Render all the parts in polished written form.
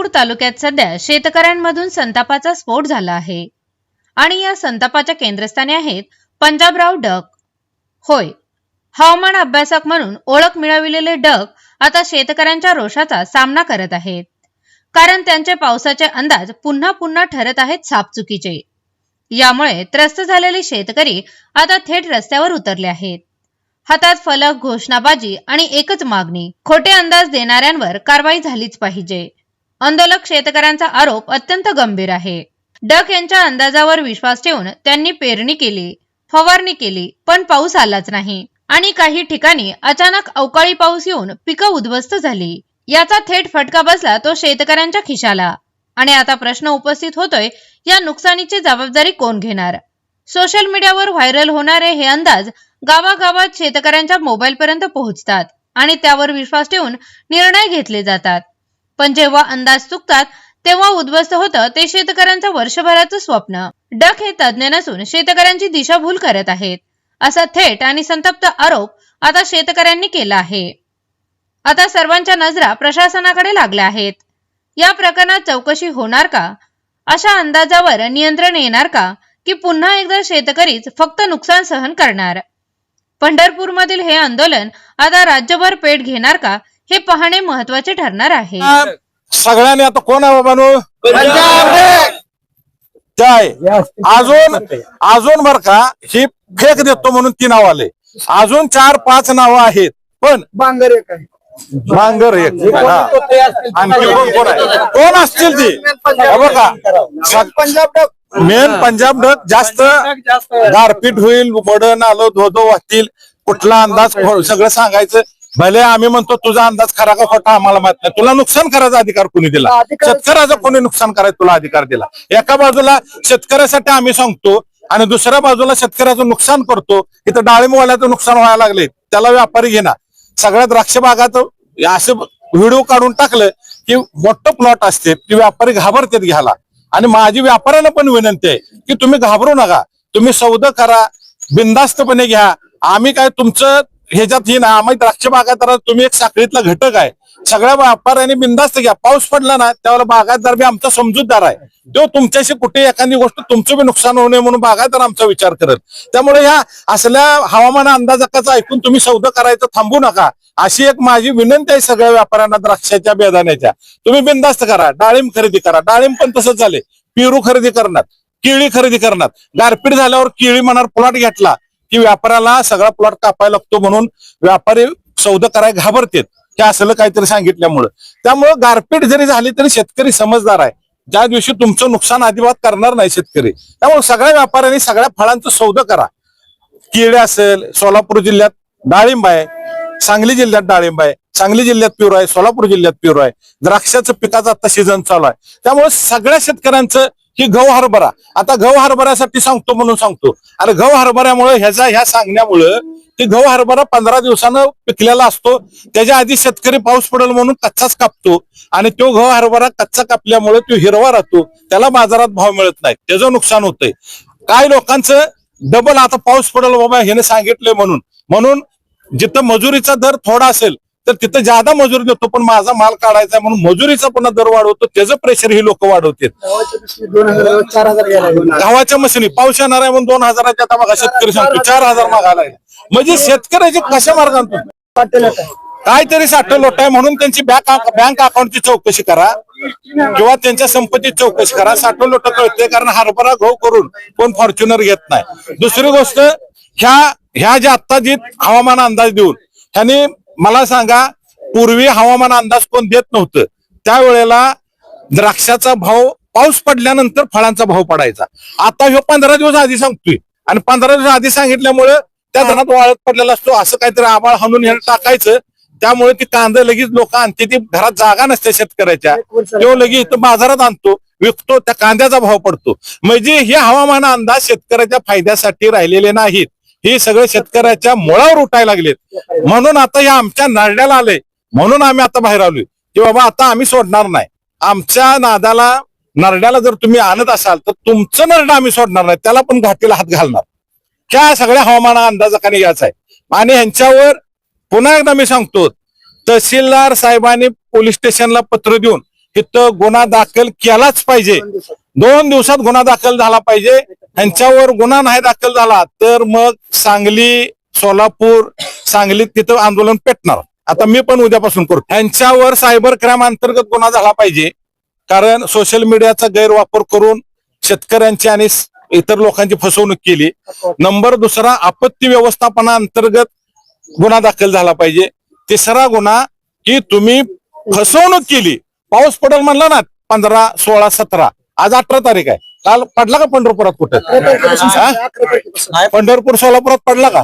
पंढरपूर तालुक्यात सध्या शेतकऱ्यांमधून संतापाचा स्फोट झाला आहे आणि या संतापाच्या केंद्रस्थानी आहेत पंजाबराव डक. होय, हवामान अभ्यासक म्हणून ओळख मिळविलेले डक आता शेतकऱ्यांच्या रोषाचा सामना करत आहेत, कारण त्यांचे पावसाचे अंदाज पुन्हा पुन्हा ठरत आहेत सापचुकीचे. यामुळे त्रस्त झालेले शेतकरी आता थेट रस्त्यावर उतरले आहेत. हातात फलक, घोषणाबाजी आणि एकच मागणी, खोटे अंदाज देणाऱ्यांवर कारवाई झालीच पाहिजे. आंदोलक शेतकऱ्यांचा आरोप अत्यंत गंभीर आहे. डक यांच्या अंदाजावर विश्वास ठेवून त्यांनी पेरणी केली, फवारणी केली, पण पाऊस आलाच नाही आणि काही ठिकाणी अचानक अवकाळी पाऊस येऊन पिकं उद्ध्वस्त झाली. याचा थेट फटका बसला तो शेतकऱ्यांच्या खिशाला. आणि आता प्रश्न उपस्थित होतोय, या नुकसानीची जबाबदारी कोण घेणार? सोशल मीडियावर व्हायरल होणारे हे अंदाज गावागावात शेतकऱ्यांच्या मोबाईल पर्यंत पोहोचतात आणि त्यावर विश्वास ठेवून निर्णय घेतले जातात. पण जेव्हा अंदाज चुकतात तेव्हा उद्ध्वस्त होतं ते शेतकऱ्यांचं वर्षभराचं स्वप्न. डक हे तज्ज्ञ नसून शेतकऱ्यांची दिशाभूल करत आहेत, असा थेट आणि संतप्त आरोप आता शेतकऱ्यांनी केला आहे. आता सर्वांच्या नजरा प्रशासनाकडे लागल्या आहेत. या प्रकरणात चौकशी होणार का? अशा अंदाजावर नियंत्रण येणार का, की पुन्हा एकदा शेतकरीच फक्त नुकसान सहन करणार? पंढरपूरमधील हे आंदोलन आता राज्यभर पेट घेणार का, हे पाहणे महत्त्वाचे ठरणार आहे. सगळ्यांनी आता कोण आहे बाबांनो? काय अजून बर का, ही फेक देतो म्हणून 3 नाव आले, अजून 4-5 नावं आहेत, पण बांगर एक आहे. बांगर एक. आणखी कोण आहे? कोण असतील ती बघा. Punjab duck, main Punjab duck जास्त गारपीट होईल, वडण आलं, धोधो वाहतील, कुठला अंदाज सगळं सांगायचं. भले आम्ही म्हणतो तुझा अंदाज खरा का खोटा आम्हाला माहित नाही. तुला नुकसान करायचा अधिकार कोणी दिला? शेतकऱ्याचा कोणी नुकसान करायचं तुला अधिकार दिला? एका बाजूला शेतकऱ्यासाठी आम्ही सांगतो आणि दुसऱ्या बाजूला शेतकऱ्याचं नुकसान करतो. इथं डाळिंबवाल्याचं नुकसान व्हायला लागले, त्याला व्यापारी घेणार. सगळ्या द्राक्ष बागात असं व्हिडिओ काढून टाकलं की मोठं प्लॉट असते, की व्यापारी घाबरतात घ्यायला. आणि माझी व्यापाऱ्याला पण विनंती आहे की तुम्ही घाबरू नका, तुम्ही सौदा करा, बिनधास्तपणे घ्या. आम्ही काय तुमचं ह्याच्यात ही ना, आम्ही द्राक्ष बागायतदार तुम्ही एक साखळीतला घटक आहे. सगळ्या व्यापाऱ्यांनी बिनधास्त घ्या. पाऊस पडला ना त्यावेळेला बागायतदार बी आमचा समजूतदार आहे, तो तुमच्याशी कुठे एखादी गोष्ट तुमचं बी नुकसान होऊ नये म्हणून बागायतदार आमचा विचार करत. त्यामुळे ह्या असल्या हवामान अंदाजाचं ऐकून तुम्ही सौदा करायचं थांबू नका, अशी एक माझी विनंती आहे सगळ्या व्यापाऱ्यांना. द्राक्षाच्या, बेदाण्याच्या तुम्ही बिनधास्त करा, डाळिंब खरेदी करा. डाळिंब पण तसंच झाले, पेरू खरेदी करणार, केळी खरेदी करणार. गारपीट झाल्यावर केळी म्हणणार प्लॉट घेतला की व्यापाऱ्याला सगळा प्लॉट कापायला लागतो म्हणून व्यापारी सौदा करायला घाबरतात, हे असलं काहीतरी सांगितल्यामुळं. त्यामुळं गारपीट जरी झाली तरी शेतकरी समजदार आहे, ज्या दिवशी तुमचं नुकसान अजिबात करणार नाही शेतकरी. त्यामुळे सगळ्या व्यापाऱ्यांनी सगळ्या फळांचं सौदा करा. केळी असेल, सोलापूर जिल्ह्यात डाळिंब आहे, सांगली जिल्ह्यात डाळिंब आहे, सांगली जिल्ह्यात पेरू आहे, सोलापूर जिल्ह्यात पेरू आहे. द्राक्षाचं पिकाचा आता सीझन चालू आहे. त्यामुळे सगळ्या शेतकऱ्यांचं ही गहू हरभरा, आता गहू हरभऱ्यासाठी सांगतो म्हणून सांगतो. आणि गहू हरभऱ्यामुळे ह्या सांगण्यामुळं की गहू हरभरा 15 दिवसानं पिकलेला असतो, त्याच्या आधी शेतकरी पाऊस पडेल म्हणून कच्चाच कापतो आणि तो गहू हरभरा कच्चा कापल्यामुळे तो हिरवा राहतो, त्याला बाजारात भाव मिळत नाही, त्याचं नुकसान होतंय. काय लोकांचं डबल आता पाऊस पडेल बाबा ह्याने सांगितलंय म्हणून जिथं मजुरीचा दर थोडा असेल तर तिथं ज्यादा मजुरी देतो, पण माझा माल काढायचा म्हणून मजुरीचा पुन्हा दर वाढवतो, त्याचं प्रेशर ही लोक वाढवतात. 2000-4000 गव्हाच्या मशिनी पाऊस येणार आहे म्हणून 2000च्या आता बघा शेतकरी सांगतो 4000 मागायला. म्हणजे शेतकऱ्याची कशा मार्गाने काहीतरी साठं लोट आहे म्हणून त्यांची बँक अकाउंटची चौकशी करा किंवा त्यांच्या संपत्तीची चौकशी करा. साठं लोट कळते, कारण हरभरा गहू करून कोण फॉर्च्युनर घेत नाही. दुसरी गोष्ट, ह्या ज्या आत्ता जी हवामान अंदाज देऊन ह्याने मला सांगा, पूर्वी हवामान अंदाज कोण देत नव्हतं, त्यावेळेला द्राक्षाचा भाव पाऊस पडल्यानंतर फळांचा भाव पडायचा. आता ह्यो 15 दिवस आधी सांगतोय आणि 15 दिवस आधी सांगितल्यामुळे त्या धनात वाळत पडलेला असतो. असं काहीतरी आबाळ हाणून ह्याला टाकायचं, त्यामुळे ती कांदा लगेच लोक आणते, ती घरात जागा नसते शेतकऱ्याच्या, तो लगेच बाजारात आणतो, विकतो, त्या कांद्याचा भाव पडतो. म्हणजे हे हवामान अंदाज शेतकऱ्याच्या फायद्यासाठी राहिलेले नाहीत, हे सगळे शेतकऱ्याच्या मुळावर उठायला लागलेत. म्हणून आता हे आमच्या नरड्याला आले, म्हणून आम्ही आता बाहेर आलोय की बाबा आता आम्ही सोडणार नाही. आमच्या नादाला नरड्याला जर तुम्ही आणत असाल तर तुमचं नरडं आम्ही सोडणार नाही, त्याला पण घाटीला हात घालणार. ह्या सगळ्या हवामान अंदाजाखाली यायचं आहे. आणि ह्यांच्यावर पुन्हा एकदा मी सांगतो, तहसीलदार साहेबांनी पोलीस स्टेशनला पत्र देऊन तिथं गुन्हा दाखल केलाच पाहिजे. 2 दिवसात गुन्हा दाखल झाला पाहिजे. यांच्यावर गुन्हा नाही दाखल झाला तर मग सांगली, सोलापूर, सांगलीत तिथं आंदोलन पेटणार. आता मी पण उद्यापासून करतो. यांच्यावर सायबर क्राईम अंतर्गत गुन्हा झाला पाहिजे. कारण सोशल मीडियाचा गैरवापर करून शेतकऱ्यांची आणि इतर लोकांची फसवणूक केली. नंबर दुसरा, आपत्ती व्यवस्थापना अंतर्गत गुन्हा दाखल झाला पाहिजे. तिसरा गुन्हा की तुम्ही फसवणूक केली. पाऊस पडेल म्हणला ना 15, 16, 17, आज 18 तारीख आहे. काल पडला का पंढरपुरात कुठं? पंढरपूर सोलापुरात पडला का?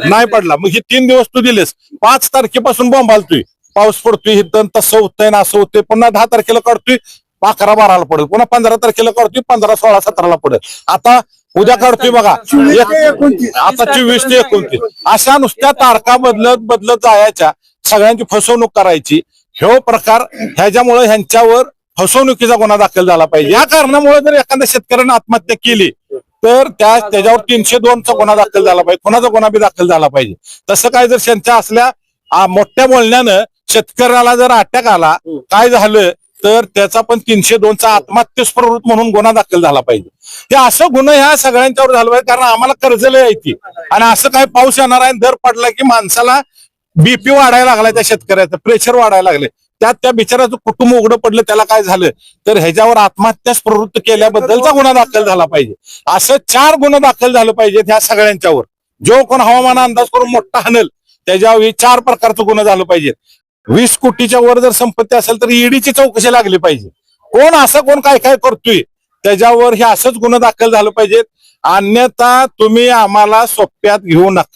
नाही पडला. मग हे 3 दिवस तू दिलेस. 5 तारखेपासून बॉम्ब घालतोय. पाऊस पडतोय, हिथं तसं होतंय ना असं होतंय. पुन्हा 10 तारखेला काढतोय, 11, 12ला पडेल. पुन्हा 15 तारखेला काढतोय, 15, 16, 17ला पडेल. आता उद्या काढतोय बघा, आता 24 ते 29. अशा नुसत्या तारखा बदलत जायच्या, सगळ्यांची फसवणूक करायची. ह्यो प्रकार, ह्याच्यामुळे ह्यांच्यावर फसवणुकीचा गुन्हा दाखल झाला पाहिजे. या कारणामुळे जर एखाद्या शेतकऱ्याने आत्महत्या केली तर त्याच्यावर 302चा गुन्हा दाखल झाला पाहिजे. कोणाचा गुन्हा बी दाखल झाला पाहिजे. तसं काय जर त्यांच्या असल्या मोठ्या बोलण्यानं शेतकऱ्याला जर अटॅक आला, काय झालं तर त्याचा पण 302चा आत्महत्येस प्रवृत्त म्हणून गुन्हा दाखल झाला पाहिजे. हे असं गुन्हा ह्या सगळ्यांच्यावर झालं पाहिजे. कारण आम्हाला कर्ज लय यायची आणि असं काय पाऊस येणार आहे, दर पडला की माणसाला बीपी वाढायला लागलाय, त्या शेतकऱ्याचं प्रेशर वाढायला लागले. त्या बिचाराचं कुटुंब उघडं पडलं, त्याला काय झालं तर ह्याच्यावर आत्महत्यास प्रवृत्त केल्याबद्दलचा गुन्हा दाखल झाला पाहिजे. असं 4 गुन्हे दाखल झाले पाहिजेत ह्या सगळ्यांच्यावर. जो कोण हवामान अंदाज करून मोठा हाणेल त्याच्यावर 4 प्रकारचं गुन्हे झालं पाहिजेत. 20 कोटीच्या वर जर संपत्ती असेल तर ईडीची चौकशी लागली पाहिजे. कोण काय करतोय त्याच्यावर हे असंच गुन्हे दाखल झालं पाहिजेत. अन्यथा तुम्ही आम्हाला सोप्यात घेऊ नका.